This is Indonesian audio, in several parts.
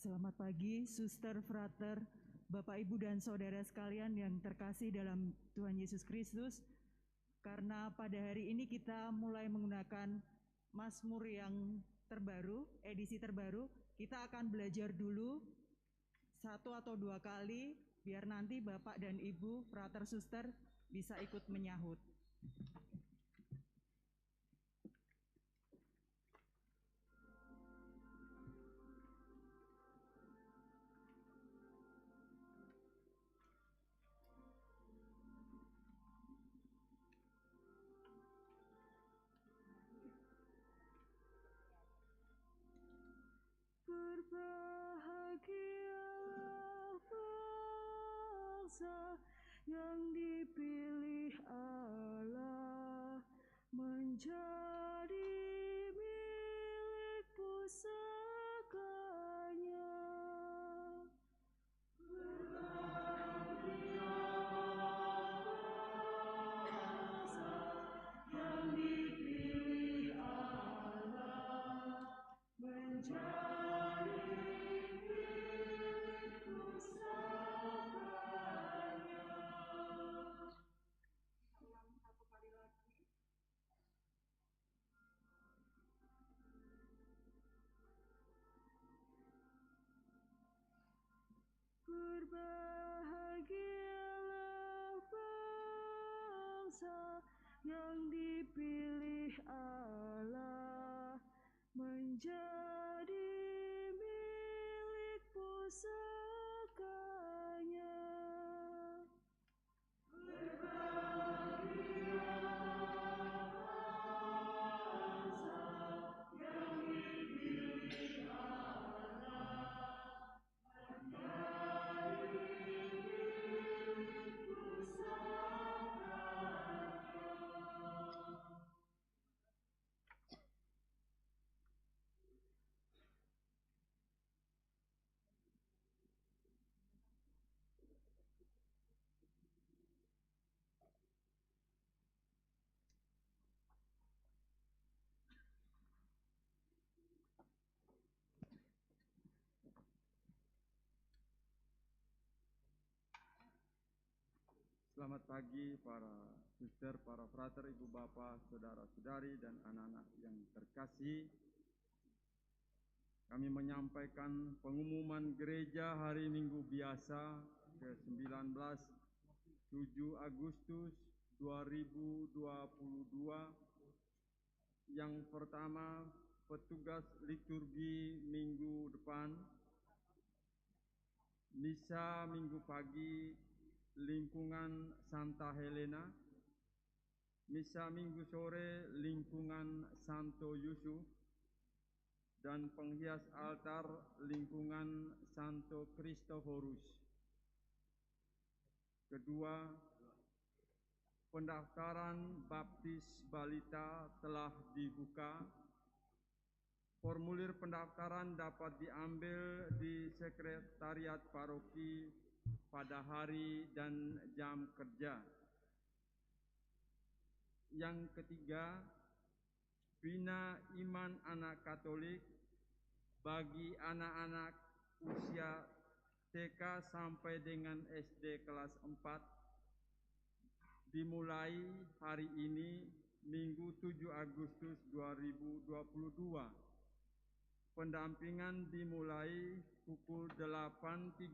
Selamat pagi, suster, frater, Bapak, Ibu, dan saudara sekalian yang terkasih dalam Tuhan Yesus Kristus. Karena pada hari ini kita mulai menggunakan Mazmur yang terbaru, edisi terbaru, kita akan belajar dulu 1 atau 2 kali, biar nanti Bapak dan Ibu, frater, suster bisa ikut menyahut. Berbahagialah bangsa yang dipilih Allah menjadi milik pusakanya. Berbahagialah bangsa yang dipilih Allah menjadi milik pusakanya. Ulang 1 kali lagi. Berbahagialah bangsa yang dipilih Allah menjadi milik pusakanya. Berbahagialah bangsa yang dipilih Allah menjadi milik pusakanya. Selamat pagi para suster, para frater, ibu bapak, saudara-saudari, dan anak-anak yang terkasih. Kami menyampaikan pengumuman gereja hari Minggu biasa ke-19 7 Agustus 2022. Yang pertama, petugas liturgi minggu depan, misa minggu pagi lingkungan Santa Helena, misa minggu sore lingkungan Santo Yusuf, dan penghias altar lingkungan Santo Kristoforus. Kedua, pendaftaran baptis balita telah dibuka. Formulir pendaftaran dapat diambil di sekretariat paroki pada hari dan jam kerja. Yang ketiga, bina iman anak Katolik bagi anak-anak usia TK sampai dengan SD kelas 4 dimulai hari ini Minggu 7 Agustus 2022. Pendampingan dimulai pukul 8.30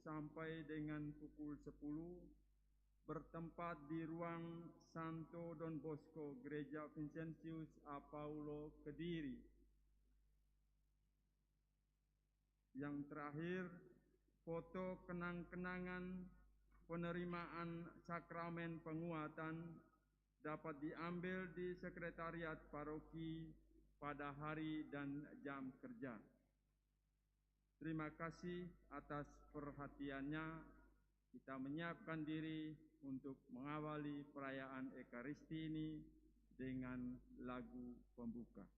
sampai dengan pukul 10, bertempat di ruang Santo Don Bosco, Gereja Vincentius A. Paulo, Kediri. Yang terakhir, foto kenang-kenangan penerimaan sakramen penguatan dapat diambil di sekretariat paroki pada hari dan jam kerja. Terima kasih atas perhatiannya. Kita menyiapkan diri untuk mengawali perayaan Ekaristi ini dengan lagu pembuka.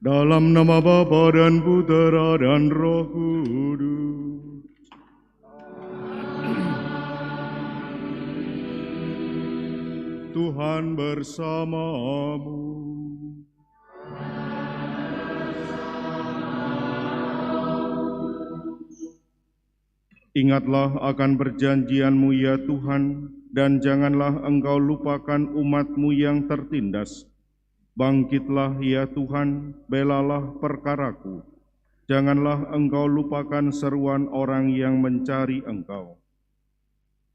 Dalam nama Bapa dan Putera dan Roh Kudus. Tuhan bersamamu. Ingatlah akan perjanjian-Mu ya Tuhan, dan janganlah Engkau lupakan umat-Mu yang tertindas. Bangkitlah ya Tuhan, belalah perkaraku. Janganlah Engkau lupakan seruan orang yang mencari Engkau.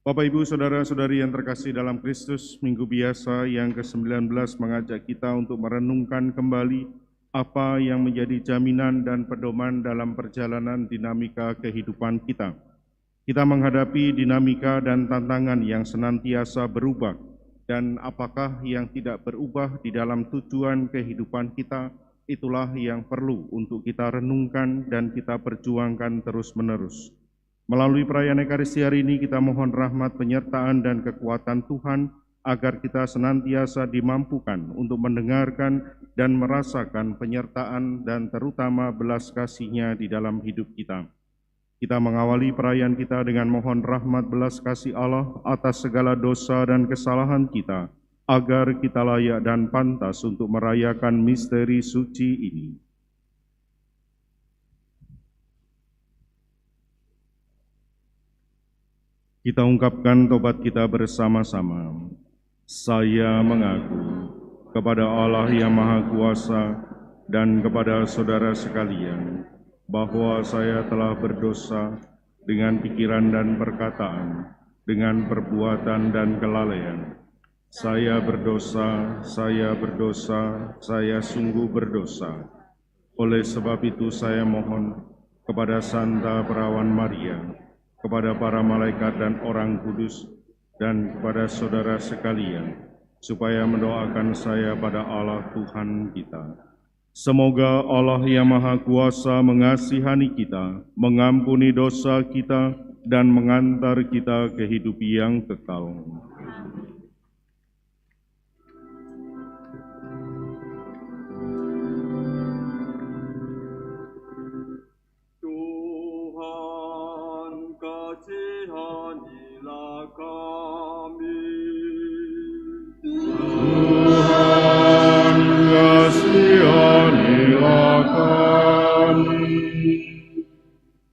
Bapak, Ibu, Saudara-saudari yang terkasih dalam Kristus, Minggu Biasa yang ke-19 mengajak kita untuk merenungkan kembali apa yang menjadi jaminan dan pedoman dalam perjalanan dinamika kehidupan kita. Kita menghadapi dinamika dan tantangan yang senantiasa berubah, dan apakah yang tidak berubah di dalam tujuan kehidupan kita, itulah yang perlu untuk kita renungkan dan kita perjuangkan terus-menerus. Melalui perayaan Ekaristi hari ini, kita mohon rahmat penyertaan dan kekuatan Tuhan, agar kita senantiasa dimampukan untuk mendengarkan dan merasakan penyertaan dan terutama belas kasih-Nya di dalam hidup kita. Kita mengawali perayaan kita dengan mohon rahmat belas kasih Allah atas segala dosa dan kesalahan kita, agar kita layak dan pantas untuk merayakan misteri suci ini. Kita ungkapkan tobat kita bersama-sama. Saya mengaku kepada Allah yang Maha Kuasa dan kepada saudara sekalian, bahwa saya telah berdosa dengan pikiran dan perkataan, dengan perbuatan dan kelalaian. Saya berdosa, saya sungguh berdosa. Oleh sebab itu saya mohon kepada Santa Perawan Maria, kepada para malaikat dan orang kudus, dan kepada saudara sekalian, supaya mendoakan saya pada Allah Tuhan kita. Semoga Allah yang Maha Kuasa mengasihani kita, mengampuni dosa kita, dan mengantar kita ke hidup yang kekal. Tuhan, kasihanilah kami. Tuhan, kasihanilah kami.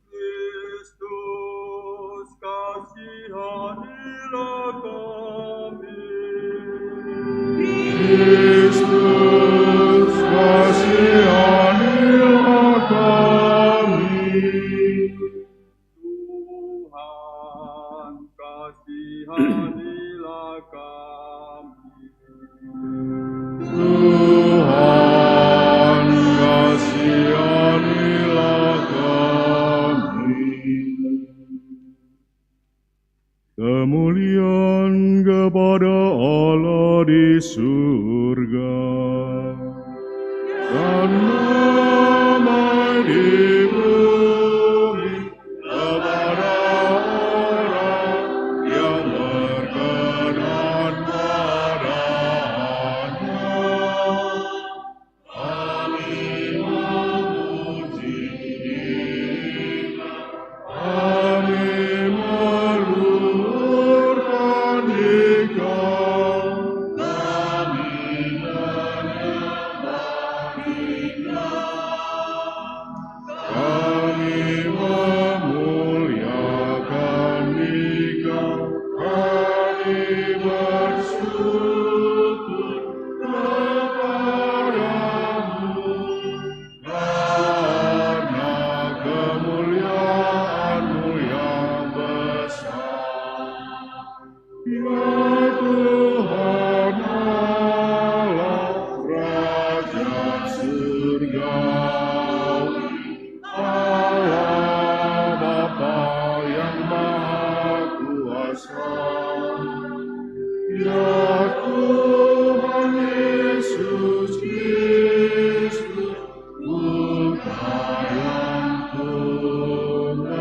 Kristus, kasihanilah kami. Kristus, kasihanilah kami. Tuhan, kasihanilah kami. Tuhan, kasihanilah kami. Kemuliaan kepada Allah di surga, dan damai di bumi kepada orang yang berkenan padanya. Kami memuji Dia, kami meluhurkan Dikau, kami menyembah Dikau, kami memuliakan Dikau, kami bersyukur kepadamu, karena kemuliaan-Mu yang besar. Ya Tuhan Allah, Raja surgawi, Allah Bapa yang Maha Kuasa. Ya Tuhan Yesus Kristus, Putra yang tunggal.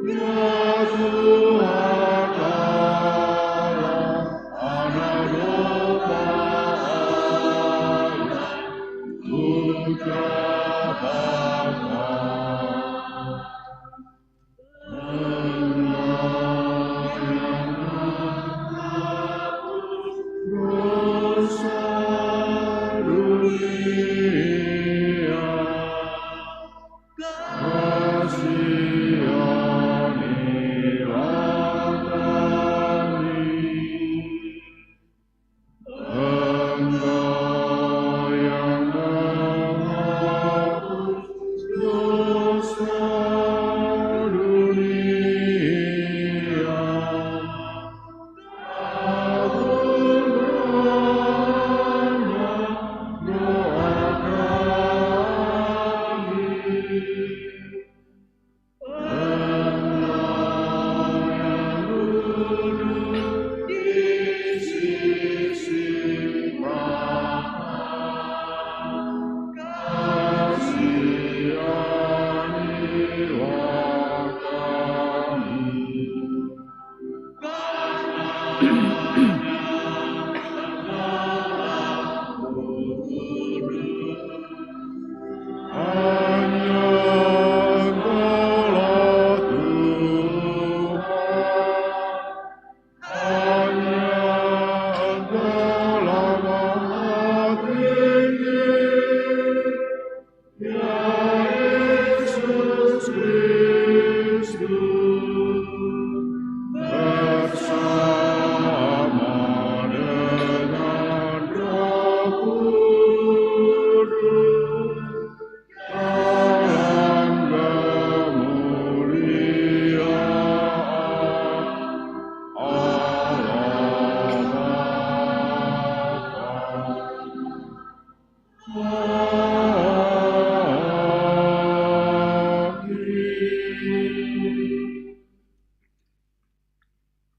Ya Tuhan Allah, Anak domba Allah,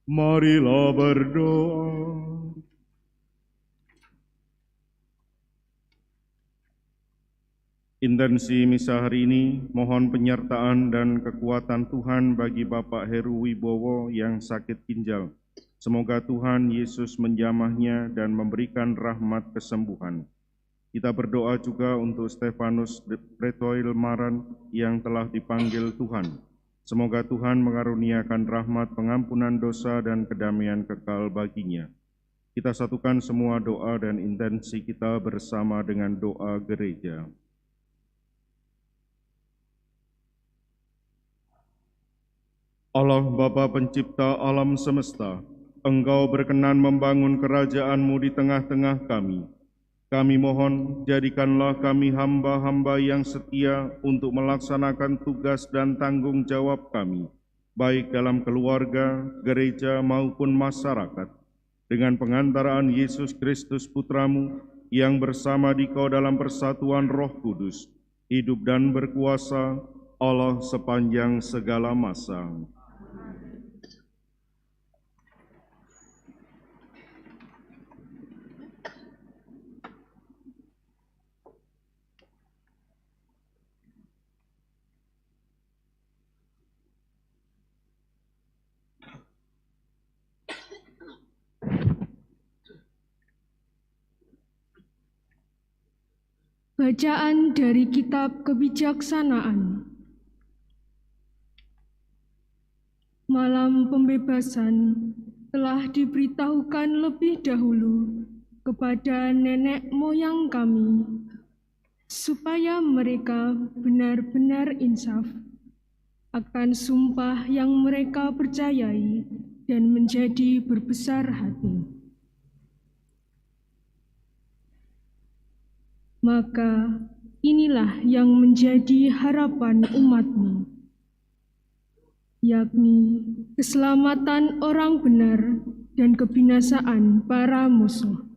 Marilah berdoa. Intensi misa hari ini, mohon penyertaan dan kekuatan Tuhan bagi Bapak Heru Wibowo yang sakit ginjal. Semoga Tuhan Yesus menjamahnya dan memberikan rahmat kesembuhan. Kita berdoa juga untuk Stefanus Pretoil Maran yang telah dipanggil Tuhan. Semoga Tuhan mengaruniakan rahmat pengampunan dosa dan kedamaian kekal baginya. Kita satukan semua doa dan intensi kita bersama dengan doa gereja. Allah Bapa Pencipta alam semesta, Engkau berkenan membangun kerajaan-Mu di tengah-tengah kami. Kami mohon, jadikanlah kami hamba-hamba yang setia untuk melaksanakan tugas dan tanggung jawab kami, baik dalam keluarga, gereja, maupun masyarakat. Dengan pengantaraan Yesus Kristus Putra-Mu, yang bersama Dikau dalam persatuan Roh Kudus, hidup dan berkuasa, Allah sepanjang segala masa. Bacaan dari Kitab Kebijaksanaan. Malam pembebasan telah diberitahukan lebih dahulu kepada nenek moyang kami, supaya mereka benar-benar insaf akan sumpah yang mereka percayai dan menjadi berbesar hati. Maka inilah yang menjadi harapan umat-Mu, yakni keselamatan orang benar dan kebinasaan para musuh.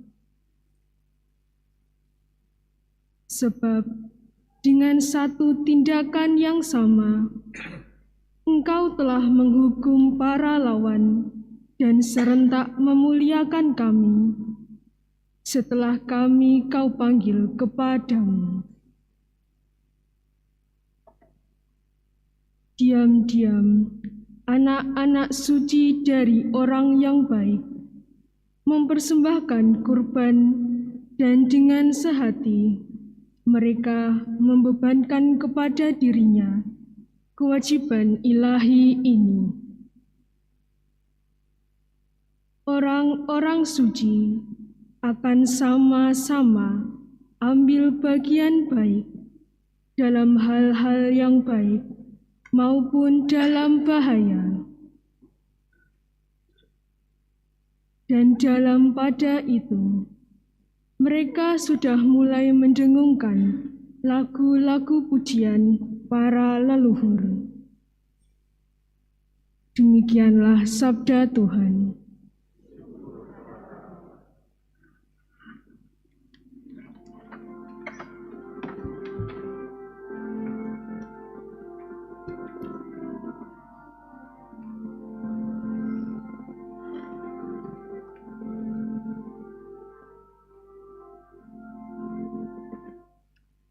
Sebab dengan satu tindakan yang sama, Engkau telah menghukum para lawan dan serentak memuliakan kami, setelah kami Kau panggil kepadamu. Diam-diam, anak-anak suci dari orang yang baik mempersembahkan kurban, dan dengan sehati mereka membebankan kepada dirinya kewajiban ilahi ini. Orang-orang suci akan sama-sama ambil bagian baik dalam hal-hal yang baik maupun dalam bahaya. Dan dalam pada itu, mereka sudah mulai mendengungkan lagu-lagu pujian para leluhur. Demikianlah sabda Tuhan.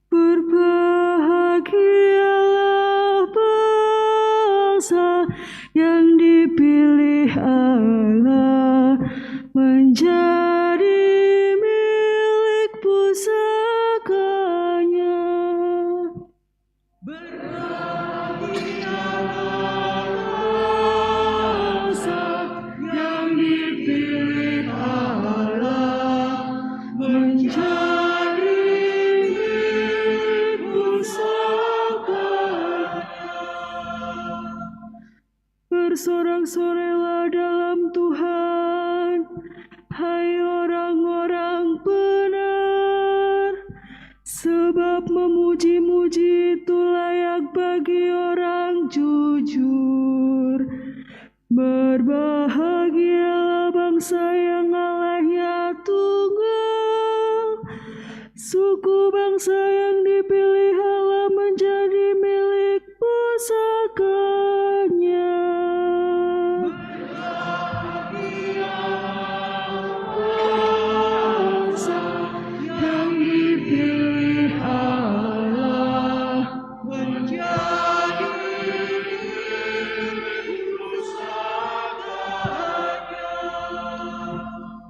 Berbahagialah bangsa yang dipilih Allah, menjadi milik pusakanya. Yang dipilih Allah menjadi milik pusakanya. Bersorak-sorailah dalam Tuhan, hai orang-orang benar, sebab memuji-muji itu layak bagi orang jujur. Berbahagialah bangsa yang Allahnya tunggal, suku bangsa yang dipilih Allah menjadi milik pusakanya. Bangsa yang dipilih Allah menjadi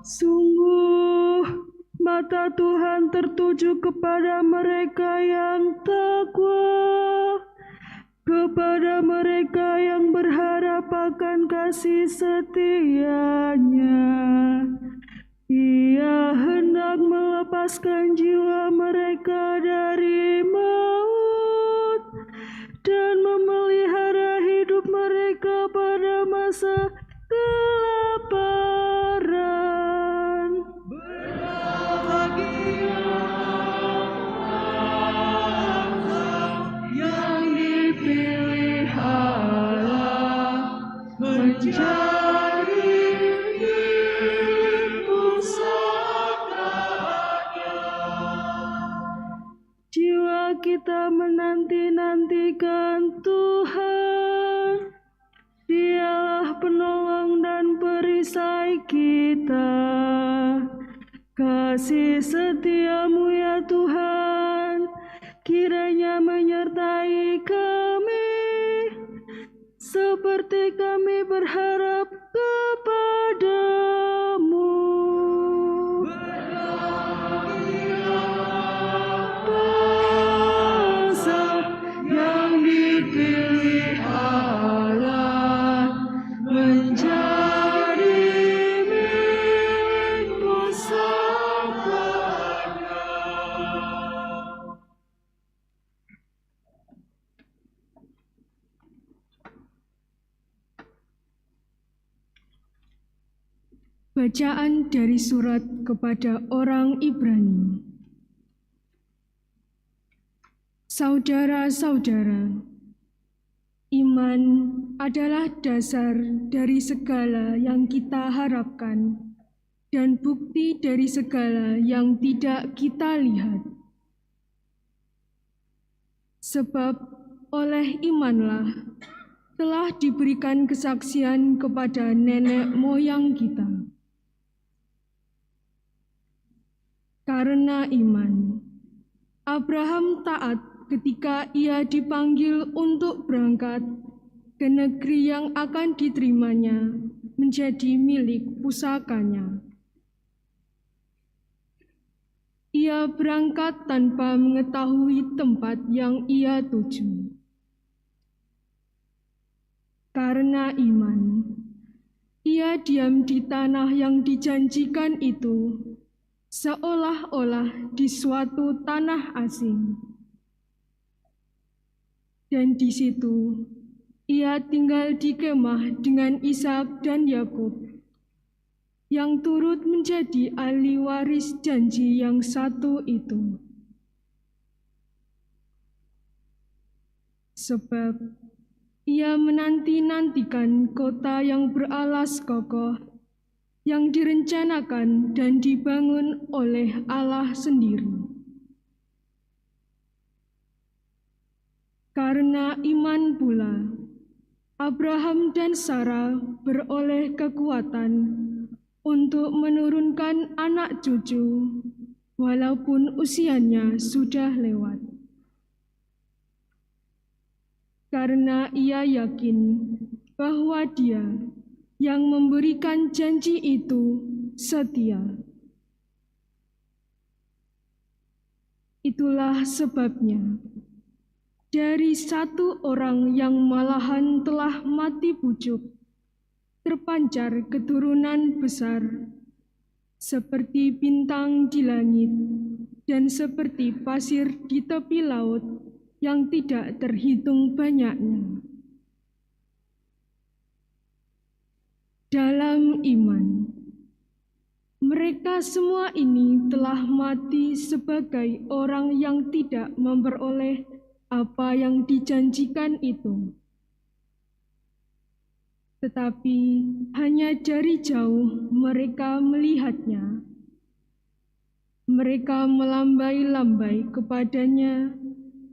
sungguh mata Tuhan tertuju kepada mereka yang takwa, kepada mereka yang berharap akan kasih setianya. Ia hendak melepaskan jiwa mereka dari maut dan memelihara hidup mereka pada masa kelaparan. Yang dipilih Allah menjadi milik pusakanya. Jiwa kita menanti-nantikan Tuhan, Dialah penolong dan perisai kita. Kasih setiamu ya Tuhan, kiranya menyertai kami, seperti kami berharap kepadamu. Bangsa yang dipilih Allah menjadi milik pusakanya. Bacaan dari surat kepada orang Ibrani. Saudara-saudara, iman adalah dasar dari segala yang kita harapkan dan bukti dari segala yang tidak kita lihat. Sebab oleh imanlah telah diberikan kesaksian kepada nenek moyang kita. Karena iman, Abraham taat ketika ia dipanggil untuk berangkat ke negeri yang akan diterimanya menjadi milik pusakanya. Ia berangkat tanpa mengetahui tempat yang ia tuju. Karena iman, ia diam di tanah yang dijanjikan itu, seolah-olah di suatu tanah asing. Dan di situ ia tinggal di kemah dengan Ishak dan Yakub, yang turut menjadi ahli waris janji yang satu itu. Sebab ia menanti-nantikan kota yang beralas kokoh, yang direncanakan dan dibangun oleh Allah sendiri. Karena iman pula, Abraham dan Sarah beroleh kekuatan untuk menurunkan anak cucu, walaupun usianya sudah lewat. Karena ia yakin bahwa Dia yang memberikan janji itu setia. Itulah sebabnya, dari satu orang yang malahan telah mati bujuk, terpancar keturunan besar, seperti bintang di langit dan seperti pasir di tepi laut yang tidak terhitung banyaknya. Dalam iman, mereka semua ini telah mati sebagai orang yang tidak memperoleh apa yang dijanjikan itu, tetapi hanya dari jauh mereka melihatnya. Mereka melambai-lambai kepadanya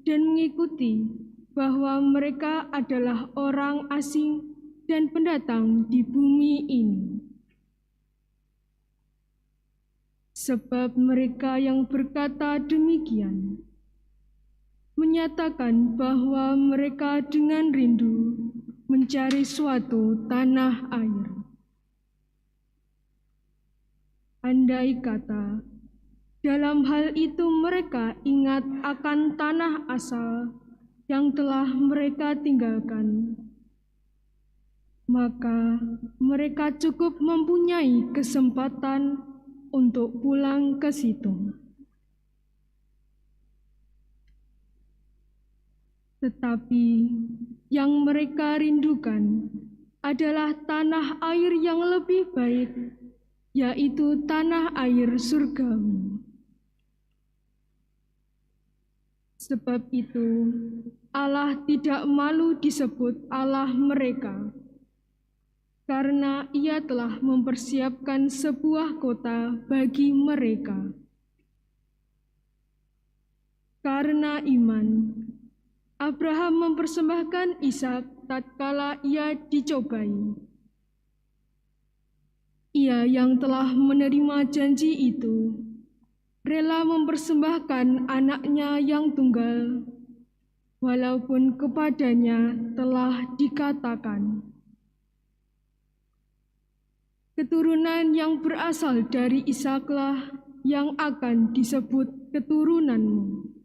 dan mengikuti bahwa mereka adalah orang asing dan pendatang di bumi ini. Sebab mereka yang berkata demikian menyatakan bahwa mereka dengan rindu mencari suatu tanah air. Andai kata dalam hal itu mereka ingat akan tanah asal yang telah mereka tinggalkan, maka mereka cukup mempunyai kesempatan untuk pulang ke situ. Tetapi yang mereka rindukan adalah tanah air yang lebih baik, yaitu tanah air surgawi. Sebab itu, Allah tidak malu disebut Allah mereka, karena Ia telah mempersiapkan sebuah kota bagi mereka. Karena iman, Abraham mempersembahkan Ishak tatkala ia dicobai. Ia yang telah menerima janji itu, rela mempersembahkan anaknya yang tunggal, walaupun kepadanya telah dikatakan, keturunan yang berasal dari Ishaklah yang akan disebut keturunanmu.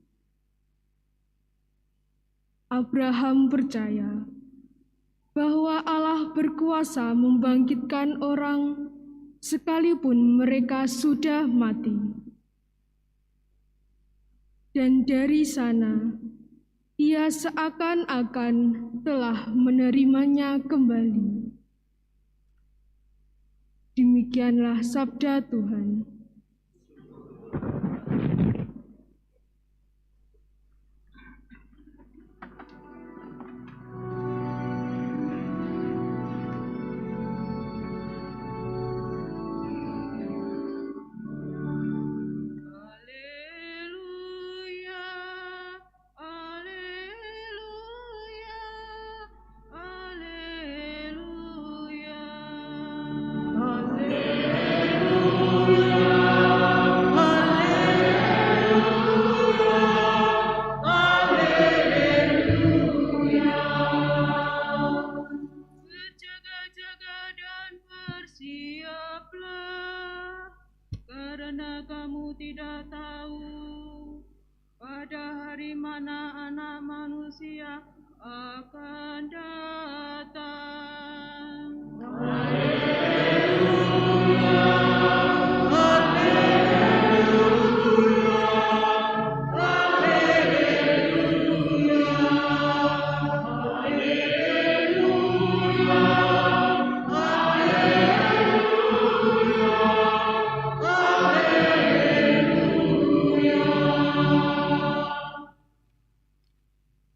Abraham percaya bahwa Allah berkuasa membangkitkan orang sekalipun mereka sudah mati. Dan dari sana, ia seakan-akan telah menerimanya kembali. Demikianlah sabda Tuhan.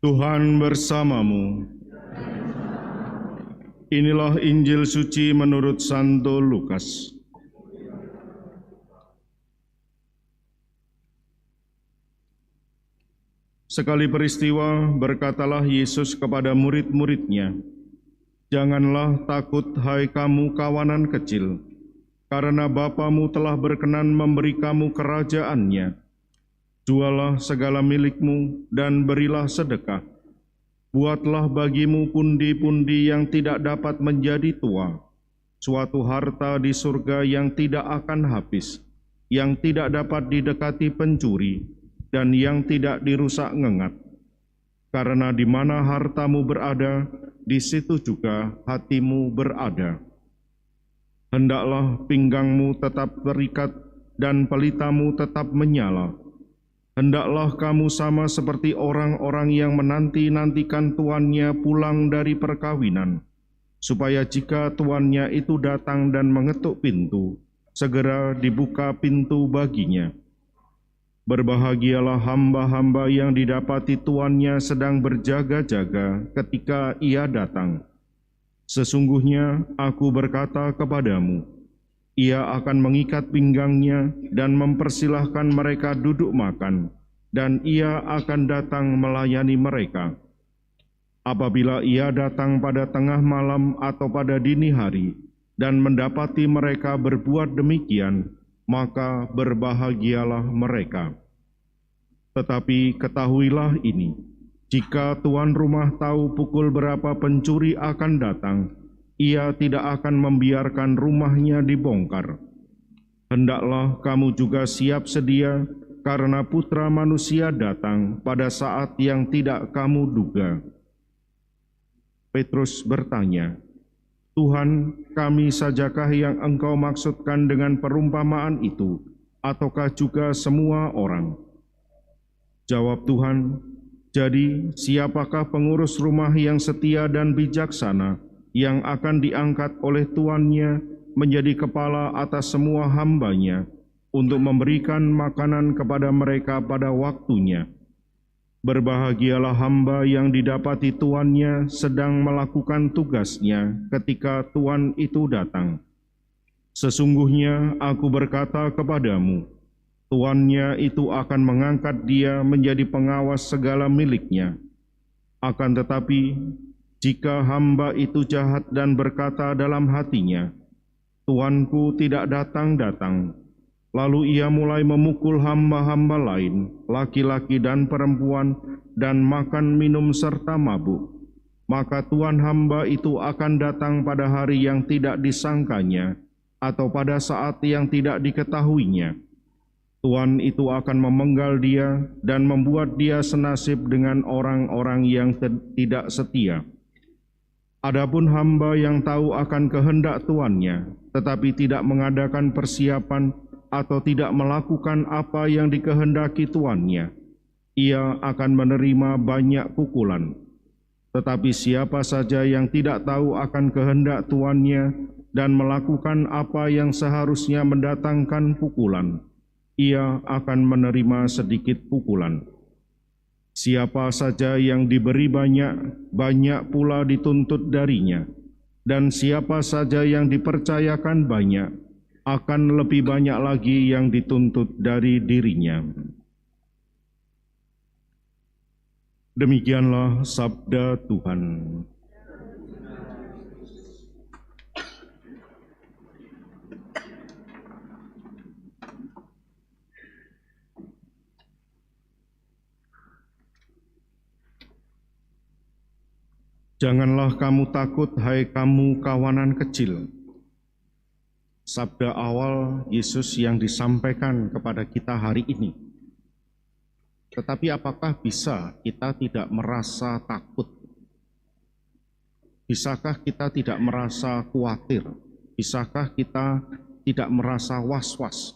Tuhan bersamamu. Inilah Injil suci menurut Santo Lukas. Sekali peristiwa, berkatalah Yesus kepada murid-murid-Nya, "Janganlah takut, hai kamu kawanan kecil, karena Bapamu telah berkenan memberi kamu kerajaan-Nya. Jualah segala milikmu dan berilah sedekah. Buatlah bagimu pundi-pundi yang tidak dapat menjadi tua, suatu harta di surga yang tidak akan habis, yang tidak dapat didekati pencuri, dan yang tidak dirusak ngengat. Karena di mana hartamu berada, di situ juga hatimu berada. Hendaklah pinggangmu tetap terikat dan pelitamu tetap menyala. Hendaklah kamu sama seperti orang-orang yang menanti-nantikan tuannya pulang dari perkawinan, supaya jika tuannya itu datang dan mengetuk pintu, segera dibuka pintu baginya. Berbahagialah hamba-hamba yang didapati tuannya sedang berjaga-jaga ketika ia datang. Sesungguhnya aku berkata kepadamu, ia akan mengikat pinggangnya dan mempersilahkan mereka duduk makan, dan ia akan datang melayani mereka. Apabila ia datang pada tengah malam atau pada dini hari, dan mendapati mereka berbuat demikian, maka berbahagialah mereka. Tetapi ketahuilah ini, jika tuan rumah tahu pukul berapa pencuri akan datang, ia tidak akan membiarkan rumahnya dibongkar. Hendaklah kamu juga siap sedia, karena Putra Manusia datang pada saat yang tidak kamu duga. Petrus bertanya, Tuhan, kami sajakah yang Engkau maksudkan dengan perumpamaan itu, ataukah juga semua orang? Jawab Tuhan, jadi siapakah pengurus rumah yang setia dan bijaksana, yang akan diangkat oleh tuannya menjadi kepala atas semua hambanya, untuk memberikan makanan kepada mereka pada waktunya. Berbahagialah hamba yang didapati tuannya sedang melakukan tugasnya ketika tuan itu datang. Sesungguhnya aku berkata kepadamu, tuannya itu akan mengangkat dia menjadi pengawas segala miliknya. Akan tetapi, jika hamba itu jahat dan berkata dalam hatinya, Tuanku tidak datang-datang, lalu ia mulai memukul hamba-hamba lain, laki-laki dan perempuan, dan makan minum serta mabuk, maka tuan hamba itu akan datang pada hari yang tidak disangkanya, atau pada saat yang tidak diketahuinya. Tuan itu akan memenggal dia dan membuat dia senasib dengan orang-orang yang tidak setia. Adapun hamba yang tahu akan kehendak tuannya, tetapi tidak mengadakan persiapan atau tidak melakukan apa yang dikehendaki tuannya, ia akan menerima banyak pukulan. Tetapi siapa saja yang tidak tahu akan kehendak tuannya dan melakukan apa yang seharusnya mendatangkan pukulan, ia akan menerima sedikit pukulan. Siapa saja yang diberi banyak, banyak pula dituntut darinya. Dan siapa saja yang dipercayakan banyak, akan lebih banyak lagi yang dituntut dari dirinya. Demikianlah sabda Tuhan. Janganlah kamu takut, hai kamu kawanan kecil. Sabda awal Yesus yang disampaikan kepada kita hari ini. Tetapi apakah bisa kita tidak merasa takut? Bisakah kita tidak merasa khawatir? Bisakah kita tidak merasa was-was?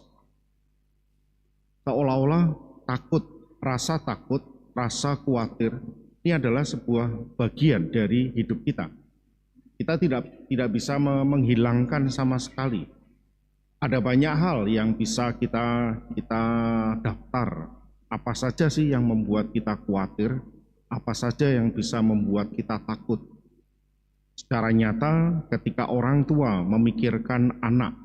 Seolah-olah takut, rasa khawatir, ini adalah sebuah bagian dari hidup kita. Kita tidak bisa menghilangkan sama sekali. Ada banyak hal yang bisa kita daftar. Apa saja sih yang membuat kita khawatir? Apa saja yang bisa membuat kita takut? Secara nyata, ketika orang tua memikirkan anak,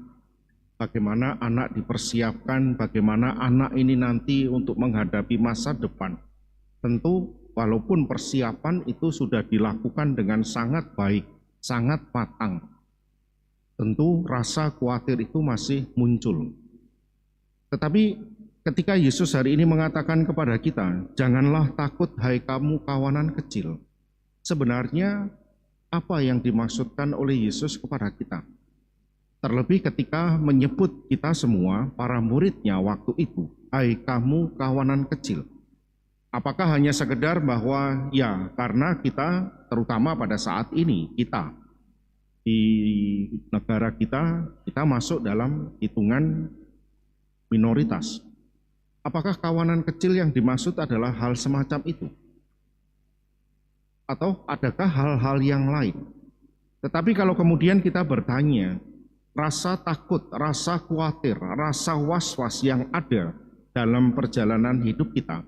bagaimana anak dipersiapkan, bagaimana anak ini nanti untuk menghadapi masa depan, tentu walaupun persiapan itu sudah dilakukan dengan sangat baik, sangat matang, tentu rasa khawatir itu masih muncul. Tetapi ketika Yesus hari ini mengatakan kepada kita, janganlah takut hai kamu kawanan kecil. Sebenarnya apa yang dimaksudkan oleh Yesus kepada kita? Terlebih ketika menyebut kita semua, para muridnya waktu itu, "Hai kamu kawanan kecil." Apakah hanya sekedar bahwa ya karena kita, terutama pada saat ini, kita di negara kita masuk dalam hitungan minoritas. Apakah kawanan kecil yang dimaksud adalah hal semacam itu? Atau adakah hal-hal yang lain? Tetapi kalau kemudian kita bertanya, rasa takut, rasa khawatir, rasa was-was yang ada dalam perjalanan hidup kita,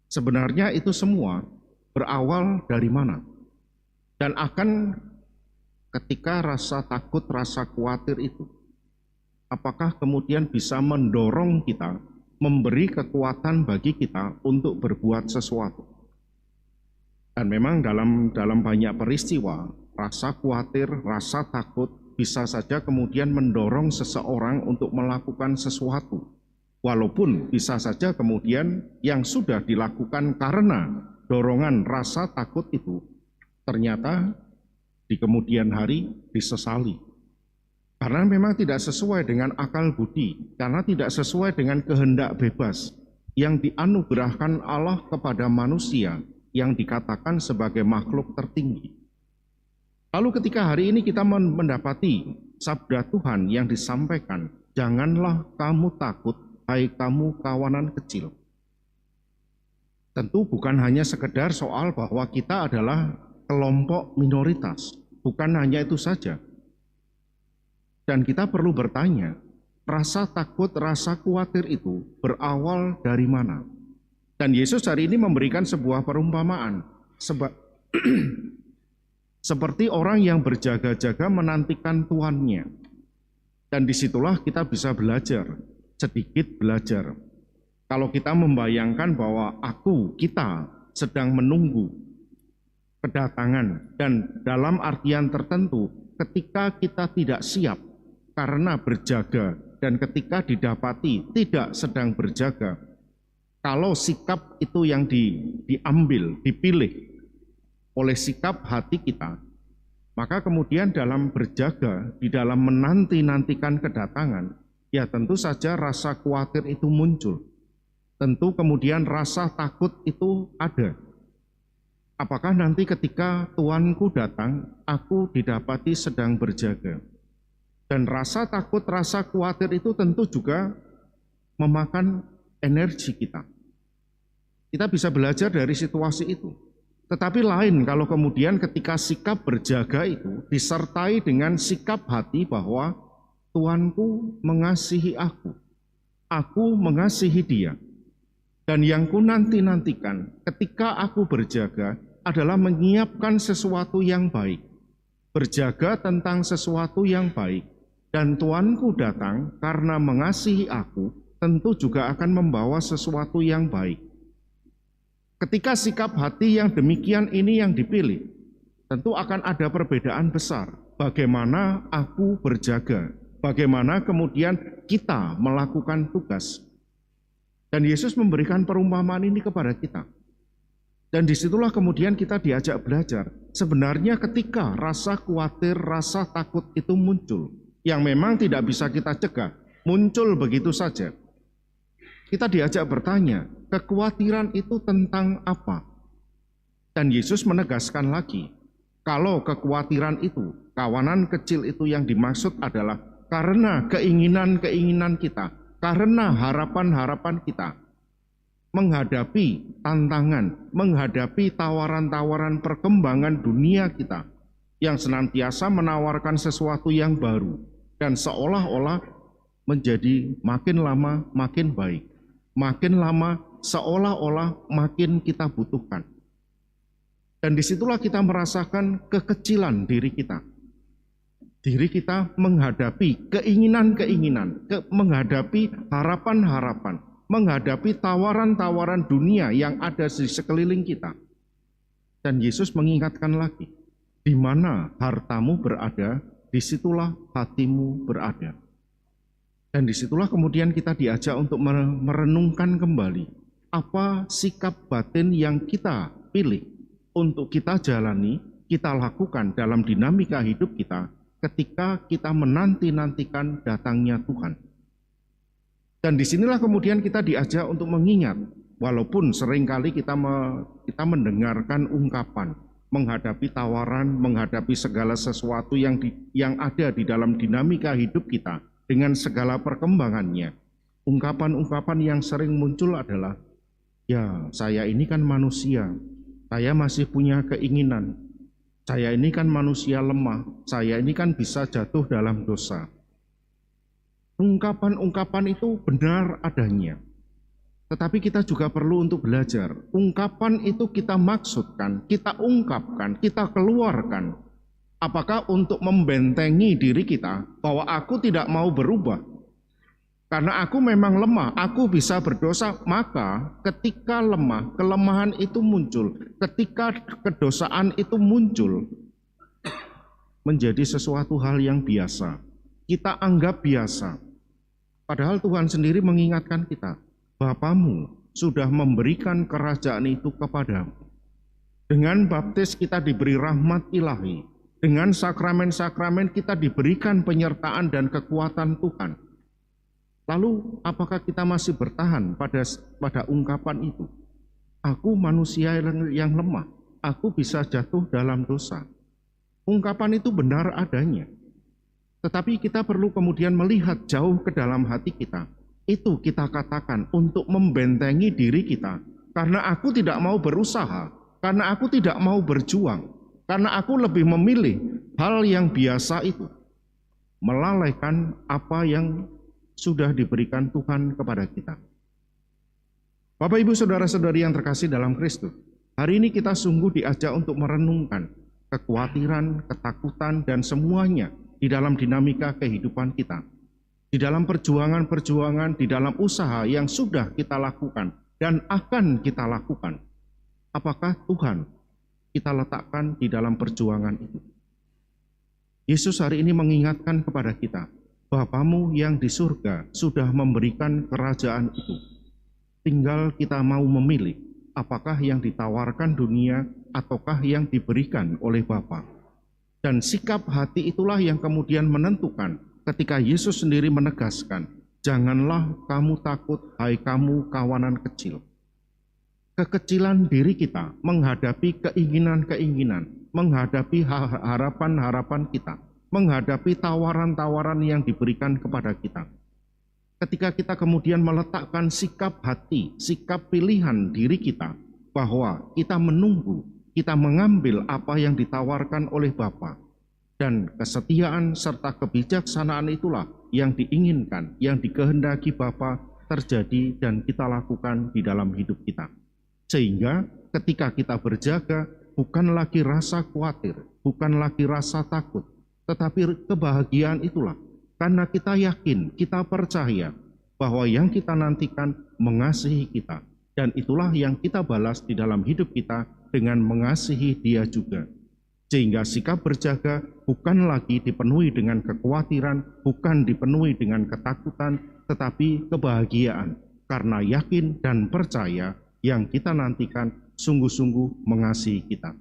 sebenarnya itu semua berawal dari mana? Dan akan ketika rasa takut, rasa khawatir itu, apakah kemudian bisa mendorong kita, memberi kekuatan bagi kita untuk berbuat sesuatu? Dan memang dalam banyak peristiwa, rasa khawatir, rasa takut bisa saja kemudian mendorong seseorang untuk melakukan sesuatu. Walaupun bisa saja kemudian yang sudah dilakukan karena dorongan rasa takut itu ternyata di kemudian hari disesali. Karena memang tidak sesuai dengan akal budi, karena tidak sesuai dengan kehendak bebas yang dianugerahkan Allah kepada manusia yang dikatakan sebagai makhluk tertinggi. Lalu ketika hari ini kita mendapati sabda Tuhan yang disampaikan, "Janganlah kamu takut, hai kamu kawanan kecil." Tentu bukan hanya sekedar soal bahwa kita adalah kelompok minoritas, bukan hanya itu saja. Dan kita perlu bertanya, rasa takut, rasa khawatir itu berawal dari mana? Dan Yesus hari ini memberikan sebuah perumpamaan, seperti orang yang berjaga-jaga menantikan tuannya. Dan disitulah kita bisa belajar, sedikit belajar. Kalau kita membayangkan bahwa kita sedang menunggu kedatangan, dan dalam artian tertentu ketika kita tidak siap karena berjaga, dan ketika didapati tidak sedang berjaga, kalau sikap itu yang diambil, dipilih oleh sikap hati kita, maka kemudian dalam berjaga, di dalam menanti-nantikan kedatangan, ya tentu saja rasa khawatir itu muncul. Tentu kemudian rasa takut itu ada. Apakah nanti ketika Tuanku datang, aku didapati sedang berjaga? Dan rasa takut, rasa khawatir itu tentu juga memakan energi kita. Kita bisa belajar dari situasi itu. Tetapi lain kalau kemudian ketika sikap berjaga itu disertai dengan sikap hati bahwa Tuanku mengasihi aku mengasihi dia. Dan yang ku nanti-nantikan ketika aku berjaga adalah menyiapkan sesuatu yang baik. Berjaga tentang sesuatu yang baik. Dan Tuanku datang karena mengasihi aku, tentu juga akan membawa sesuatu yang baik. Ketika sikap hati yang demikian ini yang dipilih, tentu akan ada perbedaan besar. Bagaimana aku berjaga, bagaimana kemudian kita melakukan tugas. Dan Yesus memberikan perumpamaan ini kepada kita. Dan disitulah kemudian kita diajak belajar. Sebenarnya ketika rasa khawatir, rasa takut itu muncul, yang memang tidak bisa kita cegah, muncul begitu saja. Kita diajak bertanya, kekhawatiran itu tentang apa? Dan Yesus menegaskan lagi, kalau kekhawatiran itu, kawanan kecil itu yang dimaksud adalah karena keinginan-keinginan kita, karena harapan-harapan kita, menghadapi tantangan, menghadapi tawaran-tawaran perkembangan dunia kita, yang senantiasa menawarkan sesuatu yang baru, dan seolah-olah menjadi makin lama makin baik. Makin lama seolah-olah makin kita butuhkan. Dan disitulah kita merasakan kekecilan diri kita. Diri kita menghadapi keinginan-keinginan, menghadapi harapan-harapan, menghadapi tawaran-tawaran dunia yang ada di sekeliling kita. Dan Yesus mengingatkan lagi, di mana hartamu berada, disitulah hatimu berada. Dan disitulah kemudian kita diajak untuk merenungkan kembali apa sikap batin yang kita pilih untuk kita jalani, kita lakukan dalam dinamika hidup kita ketika kita menanti-nantikan datangnya Tuhan. Dan disinilah kemudian kita diajak untuk mengingat, walaupun seringkali kita mendengarkan ungkapan, menghadapi tawaran, menghadapi segala sesuatu yang ada di dalam dinamika hidup kita dengan segala perkembangannya. Ungkapan-ungkapan yang sering muncul adalah, ya saya ini kan manusia, saya masih punya keinginan, saya ini kan manusia lemah, saya ini kan bisa jatuh dalam dosa. Ungkapan-ungkapan itu benar adanya. Tetapi kita juga perlu untuk belajar. Ungkapan itu kita maksudkan, kita ungkapkan, kita keluarkan. Apakah untuk membentengi diri kita bahwa aku tidak mau berubah? Karena aku memang lemah, aku bisa berdosa. Maka ketika lemah, kelemahan itu muncul. Ketika kedosaan itu muncul, menjadi sesuatu hal yang biasa. Kita anggap biasa. Padahal Tuhan sendiri mengingatkan kita, Bapamu sudah memberikan kerajaan itu kepadamu. Dengan baptis kita diberi rahmat ilahi. Dengan sakramen-sakramen kita diberikan penyertaan dan kekuatan Tuhan. Lalu apakah kita masih bertahan pada ungkapan itu? Aku manusia yang lemah, aku bisa jatuh dalam dosa. Ungkapan itu benar adanya. Tetapi kita perlu kemudian melihat jauh ke dalam hati kita. Itu kita katakan untuk membentengi diri kita. Karena aku tidak mau berusaha, karena aku tidak mau berjuang, karena aku lebih memilih hal yang biasa itu. Melalaikan apa yang sudah diberikan Tuhan kepada kita. Bapak, Ibu, Saudara-saudari yang terkasih dalam Kristus, hari ini kita sungguh diajak untuk merenungkan kekhawatiran, ketakutan, dan semuanya di dalam dinamika kehidupan kita. Di dalam perjuangan-perjuangan, di dalam usaha yang sudah kita lakukan dan akan kita lakukan. Apakah Tuhan kita letakkan di dalam perjuangan itu? Yesus hari ini mengingatkan kepada kita, Bapamu yang di surga sudah memberikan kerajaan itu. Tinggal kita mau memilih, apakah yang ditawarkan dunia ataukah yang diberikan oleh Bapa. Dan sikap hati itulah yang kemudian menentukan ketika Yesus sendiri menegaskan, janganlah kamu takut, hai kamu kawanan kecil. Kekecilan diri kita menghadapi keinginan-keinginan, menghadapi harapan-harapan kita, menghadapi tawaran-tawaran yang diberikan kepada kita. Ketika kita kemudian meletakkan sikap hati, sikap pilihan diri kita, bahwa kita menunggu, kita mengambil apa yang ditawarkan oleh Bapa. Dan kesetiaan serta kebijaksanaan itulah yang diinginkan, yang dikehendaki Bapa terjadi dan kita lakukan di dalam hidup kita. Sehingga ketika kita berjaga, bukan lagi rasa khawatir, bukan lagi rasa takut, tetapi kebahagiaan itulah. Karena kita yakin, kita percaya bahwa yang kita nantikan mengasihi kita. Dan itulah yang kita balas di dalam hidup kita dengan mengasihi Dia juga. Sehingga sikap berjaga bukan lagi dipenuhi dengan kekhawatiran, bukan dipenuhi dengan ketakutan, tetapi kebahagiaan. Karena yakin dan percaya yang kita nantikan sungguh-sungguh mengasihi kita.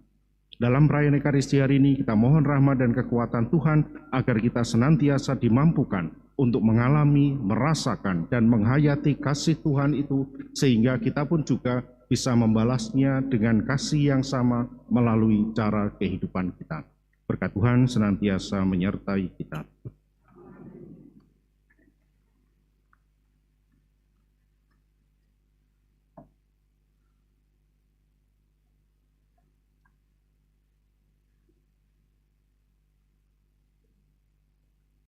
Dalam perayaan Ekaristi hari ini kita mohon rahmat dan kekuatan Tuhan agar kita senantiasa dimampukan untuk mengalami, merasakan, dan menghayati kasih Tuhan itu, sehingga kita pun juga bisa membalasnya dengan kasih yang sama melalui cara kehidupan kita. Berkat Tuhan senantiasa menyertai kita.